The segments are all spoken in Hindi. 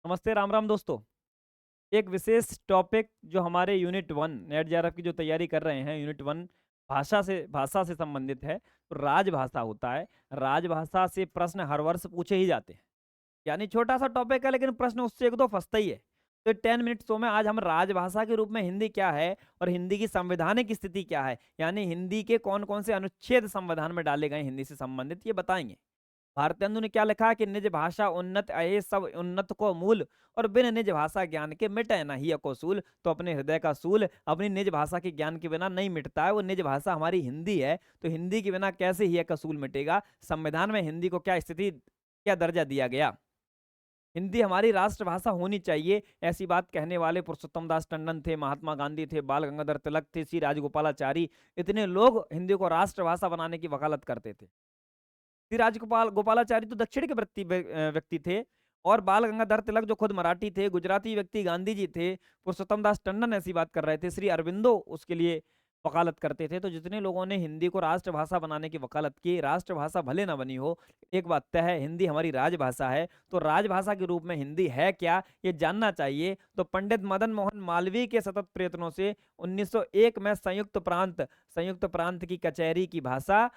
नमस्ते, राम राम दोस्तों। एक विशेष टॉपिक जो हमारे यूनिट 1 नेट जेआरएफ की जो तैयारी कर रहे हैं, यूनिट 1 भाषा से संबंधित है। तो राजभाषा होता है। राजभाषा से प्रश्न हर वर्ष पूछे ही जाते हैं। यानी छोटा सा टॉपिक है, लेकिन प्रश्न उससे एक दो फंसता ही है। तो 10 मिनट शो में आज हम राजभाषा के रूप में हिंदी क्या है और हिंदी की संवैधानिक स्थिति क्या है, यानी हिंदी के कौन कौन से अनुच्छेद संविधान में डाले गए हिंदी से संबंधित, ये बताएंगे। भारतेंदु ने क्या लिखा कि निज भाषा उन्नत अये सब उन्नत को मूल, और बिन निज भाषा ज्ञान के मिटे न ही को सूल। तो अपने हृदय का सूल अपनी निज भाषा के ज्ञान के बिना नहीं मिटता है। वो निज भाषा हमारी हिंदी है, तो हिंदी के बिना कैसे ही का सूल मिटेगा। संविधान में हिंदी को क्या स्थिति, क्या दर्जा दिया गया। हिंदी हमारी राष्ट्रभाषा होनी चाहिए, ऐसी बात कहने वाले पुरुषोत्तम दास टंडन थे, महात्मा गांधी थे, बाल गंगाधर तिलक थे, श्री राजगोपालाचारी। इतने लोग हिंदी को राष्ट्रभाषा बनाने की वकालत करते थे। श्री गोपालाचारी तो दक्षिण के व्यक्ति थे, और बाल गंगाधर तिलक जो खुद मराठी थे, गुजराती व्यक्ति गांधी जी थे। पुरुषोत्तम दास टंडन ऐसी बात कर रहे थे, श्री अरविंदो उसके लिए वकालत करते थे। तो जितने लोगों ने हिंदी को राष्ट्रभाषा बनाने की वकालत की, राष्ट्रभाषा भले ना बनी हो, एक बात तय है, हिंदी हमारी राजभाषा है। तो राजभाषा के रूप में हिंदी है क्या, ये जानना चाहिए। तो पंडित मदन मोहन मालवीय के सतत प्रयत्नों से 1901 में संयुक्त प्रांत की कचहरी की भाषा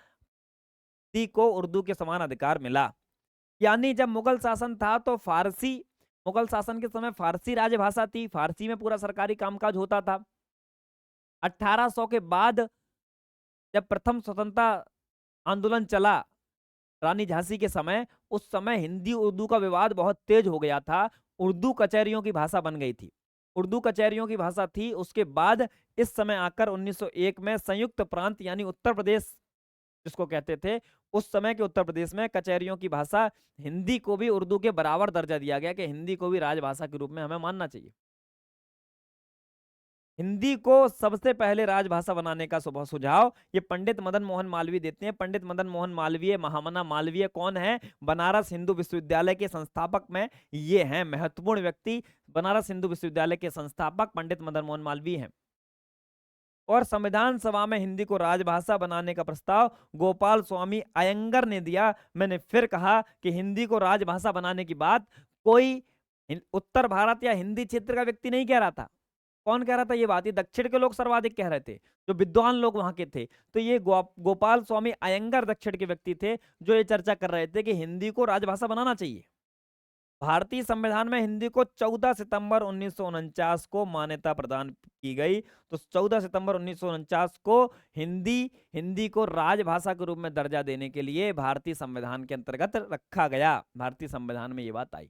को उर्दू के समान अधिकार मिला। यानी जब मुगल शासन था तो फारसी, मुगल शासन के समय फारसी राजभाषा थी, फारसी में पूरा सरकारी कामकाज होता था। 1800 के बाद जब प्रथम स्वतंत्रता आंदोलन चला रानी झांसी के समय, उस समय हिंदी उर्दू का विवाद बहुत तेज हो गया था। उर्दू कचहरियों की भाषा बन गई थी, उर्दू कचहरियों की भाषा थी। उसके बाद इस समय आकर 1901 में संयुक्त प्रांत यानी उत्तर प्रदेश जिसको कहते थे, उस समय के उत्तर प्रदेश में कचहरियों की भाषा हिंदी को भी उर्दू के बराबर दर्जा दिया गया कि हिंदी को भी राजभाषा के रूप में हमें मानना चाहिए। हिंदी को सबसे पहले राजभाषा बनाने का सुझाव ये पंडित मदन मोहन मालवीय देते हैं। पंडित मदन मोहन मालवीय, महामना मालवीय कौन है? बनारस हिंदू विश्वविद्यालय के संस्थापक में ये हैं महत्वपूर्ण व्यक्ति। बनारस हिंदू विश्वविद्यालय के संस्थापक पंडित मदन मोहन मालवीय हैं। और संविधान सभा में हिंदी को राजभाषा बनाने का प्रस्ताव गोपाल स्वामी अयंगर ने दिया। मैंने फिर कहा कि हिंदी को राजभाषा बनाने की बात कोई उत्तर भारत या हिंदी क्षेत्र का व्यक्ति नहीं कह रहा था। कौन कह रहा था ये बात? ये दक्षिण के लोग सर्वाधिक कह रहे थे, जो विद्वान लोग वहां के थे। तो ये गोपाल स्वामी अयंगर दक्षिण के व्यक्ति थे जो ये चर्चा कर रहे थे कि हिंदी को राजभाषा बनाना चाहिए। भारतीय संविधान में हिंदी को 14 सितंबर 1949 को मान्यता प्रदान की गई। तो 14 सितंबर 1949 को हिंदी को राजभाषा के रूप में दर्जा देने के लिए भारतीय संविधान के अंतर्गत रखा गया। भारतीय संविधान में ये बात आई।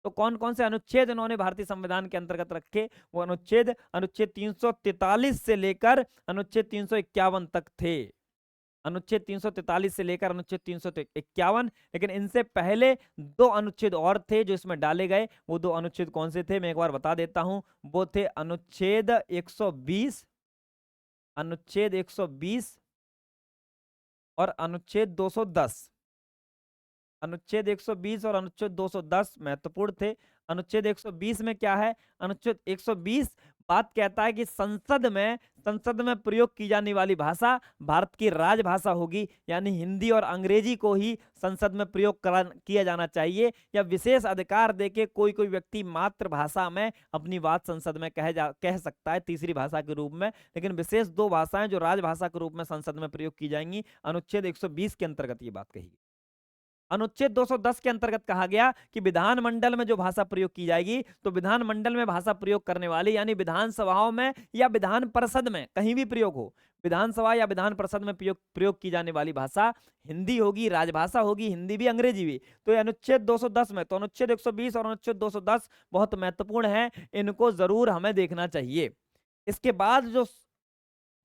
तो कौन कौन से अनुच्छेद इन्होंने भारतीय संविधान के अंतर्गत रखे? वो अनुच्छेद 343 से लेकर अनुच्छेद 351 तक थे। अनुच्छेद 343 से लेकर अनुच्छेद 351। लेकिन इनसे पहले दो अनुच्छेद और थे जो इसमें डाले गए। वो दो अनुच्छेद कौन से थे मैं एक बार बता देता हूं। वो थे अनुच्छेद 120, अनुच्छेद 120 और अनुच्छेद 210। अनुच्छेद 120 और अनुच्छेद 210 महत्वपूर्ण थे। अनुच्छेद 120 में क्या है? अनुच्छेद 120 बात कहता है कि संसद में प्रयोग की जाने वाली भाषा भारत की राजभाषा होगी, यानी हिंदी और अंग्रेजी को ही संसद में प्रयोग किया जाना चाहिए। या विशेष अधिकार देके कोई कोई व्यक्ति मातृभाषा में अपनी बात संसद में कह सकता है तीसरी भाषा के रूप में। लेकिन विशेष दो भाषाएं जो राजभाषा के रूप में संसद में प्रयोग की जाएंगी, अनुच्छेद 120 के अंतर्गत ये बात कही। अनुच्छेद 210 के अंतर्गत कहा गया कि विधानमंडल में जो भाषा प्रयोग की जाएगी, तो विधानमंडल में भाषा प्रयोग करने वाली यानी विधानसभाओं में या विधान परिषद में कहीं भी प्रयोग हो, विधानसभा या विधान परिषद में प्रयोग की जाने वाली भाषा हिंदी होगी, राजभाषा होगी, हिंदी भी अंग्रेजी भी। तो ये अनुच्छेद 210 में, तो अनुच्छेद 120 और अनुच्छेद 210 बहुत महत्वपूर्ण है, इनको जरूर हमें देखना चाहिए। इसके बाद जो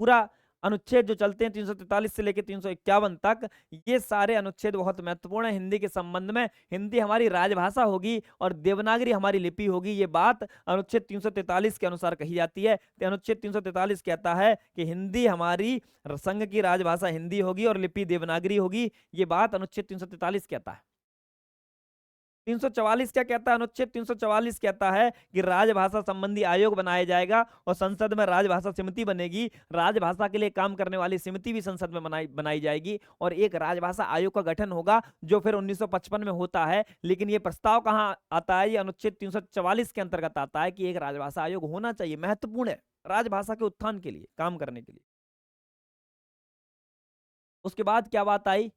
पूरा अनुच्छेद जो चलते हैं 343 से लेकर 351 तक, ये सारे अनुच्छेद बहुत महत्वपूर्ण है हिंदी के संबंध में। हिंदी हमारी राजभाषा होगी और देवनागरी हमारी लिपि होगी, ये बात अनुच्छेद 343 के अनुसार कही जाती है। तो अनुच्छेद 343 कहता है कि हिंदी हमारी संघ की राजभाषा हिंदी होगी और लिपि देवनागरी होगी, ये बात अनुच्छेद 343 कहता है। 344 क्या कहता है? अनुच्छेद 344 कहता है कि राजभाषा संबंधी आयोग बनाया जाएगा और संसद में राजभाषा समिति बनेगी। राजभाषा के लिए काम करने वाली समिति भी संसद में बनाई जाएगी और एक राजभाषा आयोग का गठन होगा जो फिर 1955 में होता है। लेकिन ये प्रस्ताव कहाँ आता है? ये अनुच्छेद 344 के अंतर्गत आता है कि एक राजभाषा आयोग होना चाहिए, महत्वपूर्ण है राजभाषा के उत्थान के लिए, काम करने के लिए। उसके बाद क्या बात आई?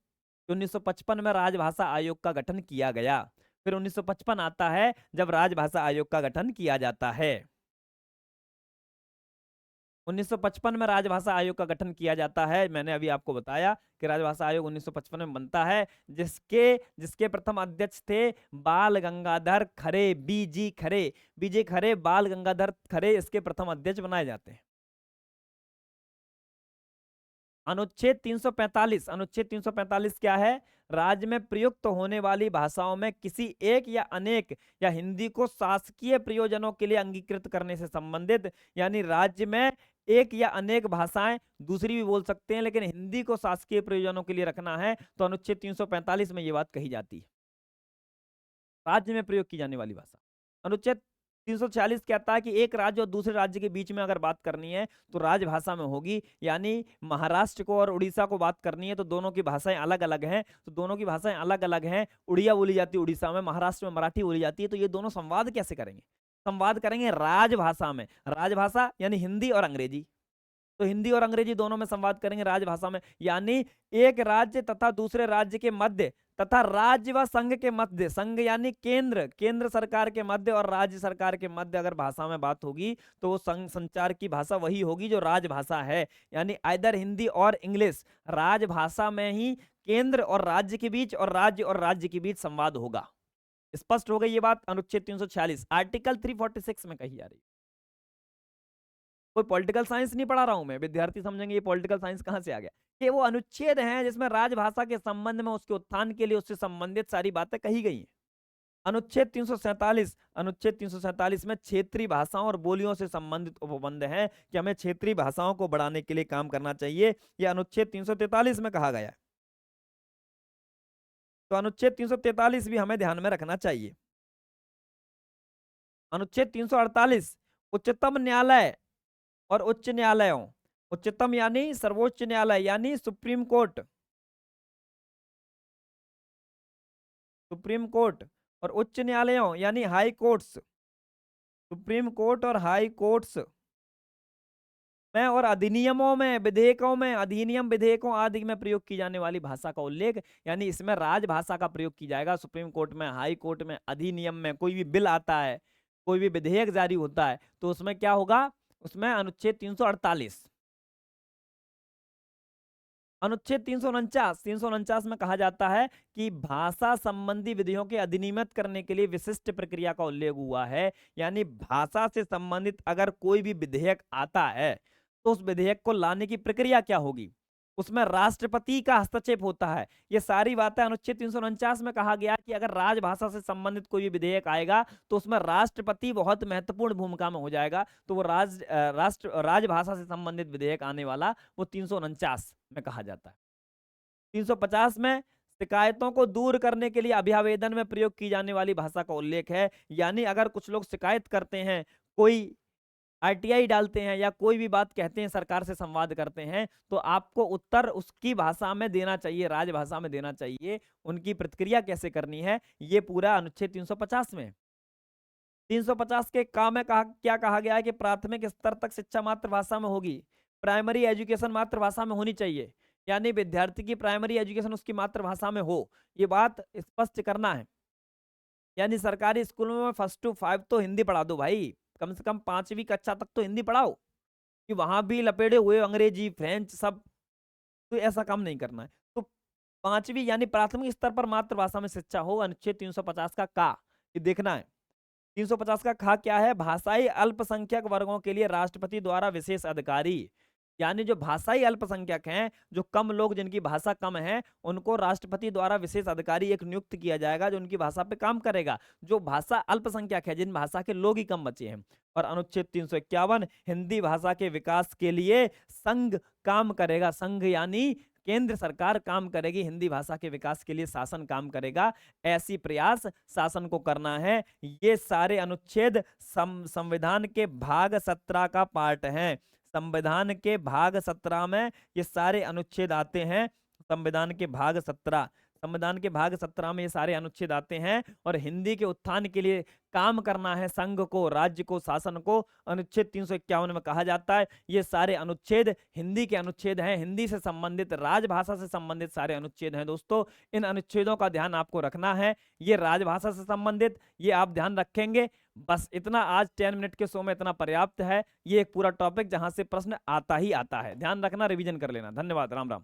1955 में राजभाषा आयोग का गठन किया गया। फिर 1955 आता है जब राजभाषा आयोग का गठन किया जाता है। 1955 में राजभाषा आयोग का गठन किया जाता है। मैंने अभी आपको बताया कि राजभाषा आयोग 1955 में बनता है, जिसके प्रथम अध्यक्ष थे बाल गंगाधर खरे, बीजी खरे, बाल गंगाधर खरे इसके प्रथम अध्यक्ष बनाए जाते हैं। अनुच्छेद 345 क्या है? राज्य में प्रयुक्त होने वाली भाषाओं में किसी एक या अनेक या हिंदी को शासकीय प्रयोजनों के लिए अंगीकृत करने से संबंधित, यानी राज्य में एक या अनेक भाषाएं, दूसरी भी बोल सकते हैं, लेकिन हिंदी को शासकीय प्रयोजनों के लिए रखना है तो अनुच्छेद 345 में यह बात कही जाती है, राज्य में प्रयोग की जाने वाली भाषा। अनुच्छेद 346 कहता है कि एक राज्य और दूसरे राज्य के बीच में अगर बात करनी है तो राजभाषा में होगी, यानी महाराष्ट्र को और उड़ीसा को बात करनी है तो दोनों की भाषाएं अलग अलग हैं, तो दोनों की भाषाएं अलग अलग हैं। उड़िया बोली जाती है उड़ीसा में, महाराष्ट्र में मराठी बोली जाती है, तो ये दोनों संवाद कैसे करेंगे? संवाद करेंगे राजभाषा में। राजभाषा यानी हिंदी और अंग्रेजी, तो हिंदी और अंग्रेजी दोनों में संवाद करेंगे राजभाषा में। यानी एक राज्य तथा दूसरे राज्य के मध्य तथा राज्य व संघ के मध्य, संघ यानी केंद्र सरकार के मध्य और राज्य सरकार के मध्य अगर भाषा में बात होगी तो वो संचार की भाषा वही होगी जो राजभाषा है, यानी आइदर हिंदी और इंग्लिश। राजभाषा में ही केंद्र और राज्य के बीच और राज्य के बीच संवाद होगा। स्पष्ट हो गई ये बात? अनुच्छेद 346 आर्टिकल 346 में कही जा रही है। कोई पॉलिटिकल साइंस नहीं पढ़ा रहा हूं मैं, विद्यार्थी समझेंगे ये पॉलिटिकल साइंस कहां से आ गया। कि वो अनुच्छेद हैं जिसमें राजभाषा के संबंध में, उसके उत्थान के लिए, उससे संबंधित सारी बातें कही गई हैं। अनुच्छेद 347 में क्षेत्रीय भाषाओं और बोलियों से संबंधित उपबंध है कि हमें क्षेत्रीय भाषाओं को बढ़ाने के लिए काम करना चाहिए, यह अनुच्छेद 343 में कहा गया है। तो अनुच्छेद 343 भी हमें ध्यान में रखना चाहिए। अनुच्छेद 348 उच्चतम न्यायालय और उच्च न्यायालयों, उच्चतम यानी सर्वोच्च न्यायालय यानी सुप्रीम कोर्ट और उच्च न्यायालयों यानी हाई कोर्ट्स, सुप्रीम कोर्ट और हाई कोर्ट्स में और अधिनियमों में, विधेयकों में, अधिनियम विधेयकों आदि में प्रयोग की जाने वाली भाषा का उल्लेख, यानी इसमें राजभाषा का प्रयोग किया जाएगा। सुप्रीम कोर्ट में, हाई कोर्ट में, अधिनियम में, कोई भी बिल आता है, कोई भी विधेयक जारी होता है तो उसमें क्या होगा? उसमें अनुच्छेद 348। अनुच्छेद 349 में कहा जाता है कि भाषा संबंधी विधियों के अधिनियमित करने के लिए विशिष्ट प्रक्रिया का उल्लेख हुआ है, यानी भाषा से संबंधित अगर कोई भी विधेयक आता है तो उस विधेयक को लाने की प्रक्रिया क्या होगी, उसमें राष्ट्रपति का हस्तक्षेप होता है। ये सारी बातें अनुच्छेद 349 में कहा गया कि अगर राजभाषा से संबंधित कोई भी विधेयक आएगा तो उसमें राष्ट्रपति बहुत महत्वपूर्ण भूमिका में हो जाएगा, तो वो राजभाषा से संबंधित विधेयक आने वाला वो 349 में कहा जाता है। 350 में शिकायतों को दूर करने के लिए अभियावेदन में प्रयोग की जाने वाली भाषा का उल्लेख है, यानी अगर कुछ लोग शिकायत करते हैं, कोई आरटीआई डालते हैं या कोई भी बात कहते हैं, सरकार से संवाद करते हैं, तो आपको उत्तर उसकी भाषा में देना चाहिए, राजभाषा में देना चाहिए। उनकी प्रतिक्रिया कैसे करनी है ये पूरा अनुच्छेद 350 में। 350 के काम में क्या कहा गया है कि प्राथमिक स्तर तक शिक्षा मातृभाषा में होगी, प्राइमरी एजुकेशन मातृभाषा में होनी चाहिए, यानी विद्यार्थी की प्राइमरी एजुकेशन उसकी मातृभाषा में हो, ये बात स्पष्ट करना है। यानी सरकारी स्कूलों में 1 to 5 तो हिंदी पढ़ा दो भाई, कम से कम 5वीं कक्षा तक तो हिंदी पढ़ाओ, कि वहां भी लपेटे हुए अंग्रेजी, फ्रेंच सब, तो ऐसा काम नहीं करना है। तो 5वीं यानी प्राथमिक स्तर पर मातृभाषा में शिक्षा हो। अनुच्छेद 350 का ये देखना है। 350 का खा क्या है? भाषाई अल्पसंख्यक वर्गों के लिए राष्ट्रपति द्वारा विशेष अधिकारी, यानी जो भाषाई अल्पसंख्यक हैं, जो कम लोग जिनकी भाषा कम है, उनको राष्ट्रपति द्वारा विशेष अधिकारी एक नियुक्त किया जाएगा जो उनकी भाषा पे काम करेगा। जो भाषा अल्पसंख्यक है, जिन भाषा के लोग ही कम बचे हैं। और अनुच्छेद 351 हिंदी भाषा के विकास के लिए संघ काम करेगा। संघ यानी केंद्र सरकार काम करेगी हिंदी भाषा के विकास के लिए, शासन काम करेगा, ऐसी प्रयास शासन को करना है। ये सारे अनुच्छेद संविधान के भाग 17 का पार्ट हैं। संविधान के भाग 17 में ये सारे अनुच्छेद आते हैं। संविधान के भाग 17, संविधान के भाग 17 में ये सारे अनुच्छेद आते हैं। और हिंदी के उत्थान के लिए काम करना है संघ को, राज्य को, शासन को, अनुच्छेद 351 में कहा जाता है। ये सारे अनुच्छेद हिंदी के अनुच्छेद हैं, हिंदी से संबंधित, राजभाषा से संबंधित सारे अनुच्छेद हैं दोस्तों। इन अनुच्छेदों का ध्यान आपको रखना है। ये राजभाषा से संबंधित, ये आप ध्यान रखेंगे। बस इतना आज 10 मिनट के शो में इतना पर्याप्त है। ये एक पूरा टॉपिक जहां से प्रश्न आता ही आता है, ध्यान रखना, रिवीजन कर लेना। धन्यवाद, राम राम।